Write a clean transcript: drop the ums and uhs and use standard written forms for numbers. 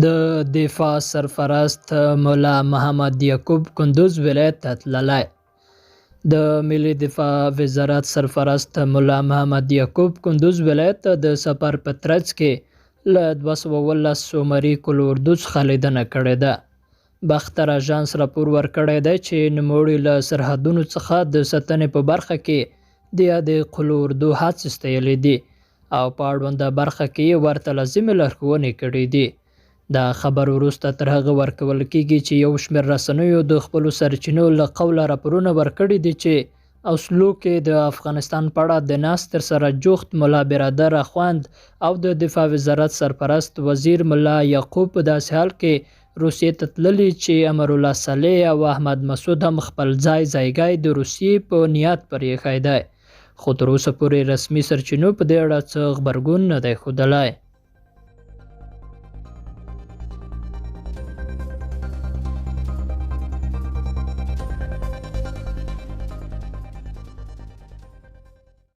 د دفاع سرپرست ملا محمد یعقوب کندوز ولایت ته تللی. د ملي دفاع وزارت سرپرست ملا محمد یعقوب کندوز ولایت ته د سفر په ترڅ کې له 219 سومري کل اردو څخه لیدنه کړې ده. باختر اژانس راپور ورکړی دی چې نوموړي له سرحدونو څخه د ساتنې په برخه کې د یادې قل اردو هڅې ستایلې دي او په اړونده برخه کې یې ورته لازمې لارښوونې کړې دي. دا خبر وروسته تر هغه ورکول کېږي چې یو شمېر رسنیو د خپلو سرچینو له قوله راپورونه ورکړي دي چې اوسلو کې د افغانستان په اړه د ناستر سره جوخت ملا برادر اخوند او د دفاع وزارت سرپرست وزیر ملا یعقوب په داسې حال کې روسیې ته تللي چې امرالله صالح او احمد مسعود هم خپل ځایګی د روسیې په نیت پر ایښی دی، خو تر اوسه پورې رسمي سرچینو په دې اړه څه غبرګون نه دی ښودلی.